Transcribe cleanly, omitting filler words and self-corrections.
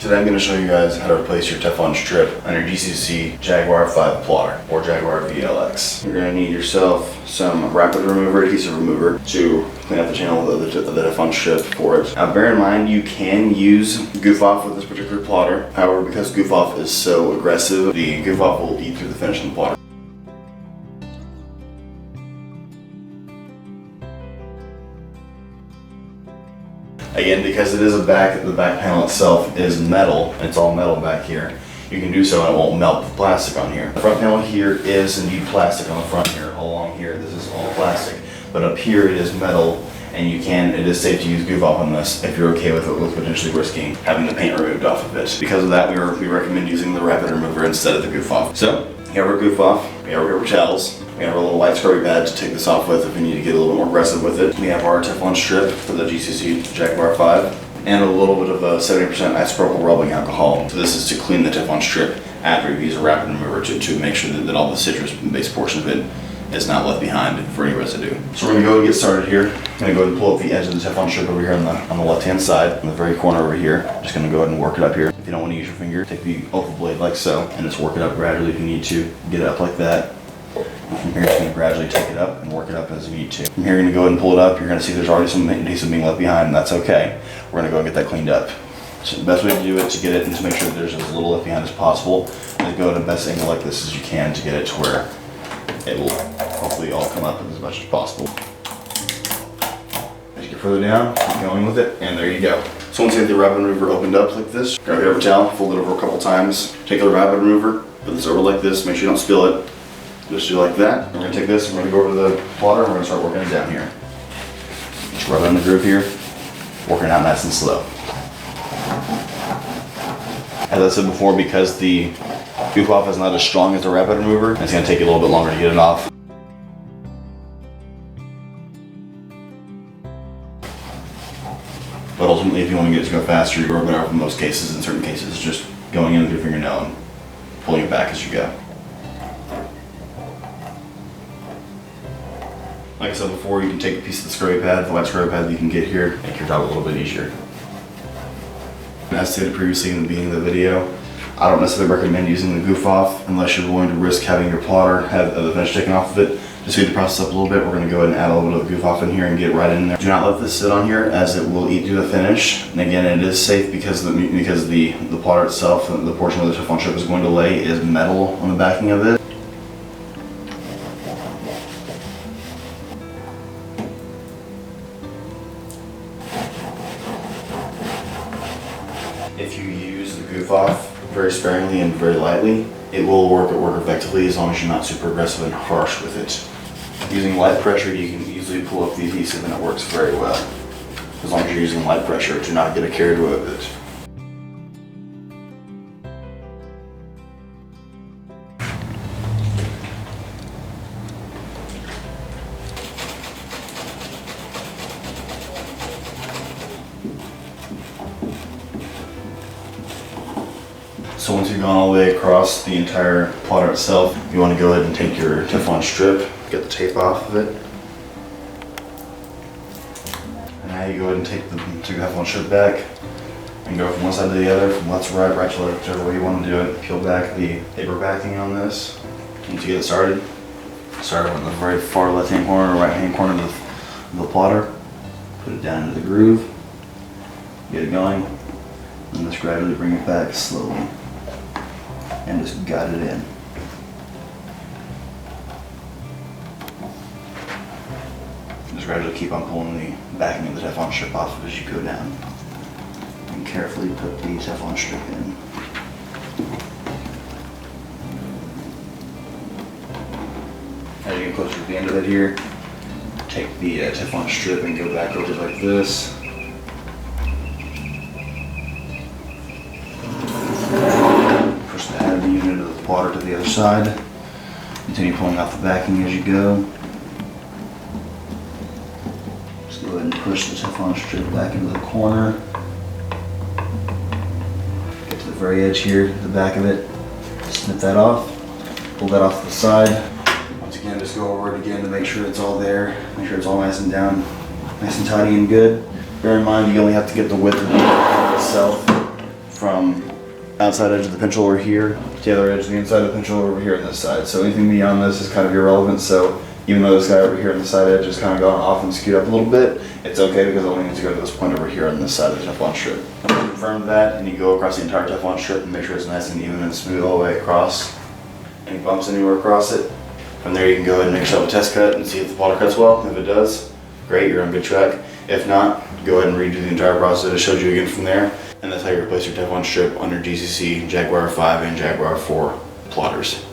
Today I'm going to show you guys how to replace your Teflon strip on your GCC Jaguar 5 plotter or Jaguar VLX. You're going to need yourself some rapid remover, adhesive remover to clean out the channel of the Teflon strip for it. Now bear in mind you can use goof off with this particular plotter. However, because goof off is so aggressive, the goof off will eat through the finish of the plotter. Again, because it is the back panel itself is metal, and it's all metal back here, you can do so and it won't melt the plastic on here. The front panel here is indeed plastic on the front here. All along here, this is all plastic. But up here it is metal, and it is safe to use goof off on this if you're okay with it, with potentially risking having the paint removed off of it. Because of that, we recommend using the rapid remover instead of the goof off. So, we have our goof off, we have our paper towels, we have our little light scrubby pad to take this off with if we need to get a little bit more aggressive with it. We have our Teflon strip for the GCC Jaguar 5, and a little bit of a 70% isopropyl rubbing alcohol. So this is to clean the Teflon strip after you use a rapid remover to make sure that all the citrus-based portion of it is not left behind for any residue. So we're gonna go and get started here. I'm gonna go ahead and pull up the edge of the Teflon strip over here on the left-hand side, in the very corner over here. Just gonna go ahead and work it up here. If you don't want to use your finger, take the oval blade like so, and just work it up gradually if you need to. Get it up like that. And from here, you're going to gradually take it up and work it up as you need to. From here, you're going to go ahead and pull it up. You're going to see there's already some adhesive being left behind, and that's okay. We're going to go and get that cleaned up. So the best way to do it, to get it and to make sure that there's as little left behind as possible, is go at the best angle like this as you can to get it to where it will hopefully all come up as much as possible. As you get further down, keep going with it, and there you go. So once you get the rapid remover opened up like this, grab your paper towel, fold it over a couple times, take the rapid remover, put this over like this, make sure you don't spill it. Just do like that. We're going to take this and we're going to go over to the plotter and we're going to start working it down here. Just rub it in the groove here, working it out nice and slow. As I said before, because the goof off is not as strong as the rapid remover, it's going to take you a little bit longer to get it off. But ultimately, if you want to get it to go faster, you're rubbing it off in most cases. In certain cases, just going in with your fingernail and pulling it back as you go. Like I said before, you can take a piece of the scrubby pad, the white scrubby pad that you can get here, make your job a little bit easier. As stated previously in the beginning of the video, I don't necessarily recommend using the goof off unless you're willing to risk having your plotter have the finish taken off of it. To speed the process up a little bit, we're going to go ahead and add a little bit of goof off in here and get right in there. Do not let this sit on here as it will eat through the finish. And again, it is safe because the plotter itself, the portion where the Teflon strip is going to lay, is metal on the backing of it. If you use the goof off very sparingly and very lightly, it will work effectively as long as you're not super aggressive and harsh with it. Using light pressure, you can easily pull up the adhesive and it works very well. As long as you're using light pressure, do not get carried away with it. So once you've gone all the way across the entire plotter itself, you want to go ahead and take your Teflon strip, get the tape off of it. And now you go ahead and take the Teflon strip back and go from one side to the other, from left to right, right to left, whichever way you want to do it. Peel back the paper backing on this. Once you get it started, start on the very far left-hand corner or right-hand corner of the plotter. Put it down into the groove, get it going, and just gradually bring it back slowly. And just guide it in. Just gradually keep on pulling the backing of the Teflon strip off as you go down. And carefully put the Teflon strip in. As you get closer to the end of it here, take the Teflon strip and go back over like this. Plotter to the other side. Continue pulling off the backing as you go. Just go ahead and push the Teflon strip back into the corner. Get to the very edge here, the back of it. Snip that off. Pull that off to the side. Once again, just go over it again to make sure it's all there. Make sure it's all nice and down, nice and tidy and good. Bear in mind, you only have to get the width of the plotter itself from outside edge of the pinch over here to the other edge of the inside of the pinch over here on this side. So anything beyond this is kind of irrelevant. So even though this guy over here on the side edge is kind of gone off and skewed up a little bit, it's okay because it only needs to go to this point over here on this side of the Teflon strip. Once you confirm that, and you go across the entire Teflon strip and make sure it's nice and even and smooth all the way across. Any bumps anywhere across it. From there you can go ahead and make yourself a test cut and see if the water cuts well. If it does, great, you're on good track. If not, go ahead and redo the entire process I showed you again from there. And that's how you replace your Teflon strip on your GCC Jaguar 5 and Jaguar 4 plotters.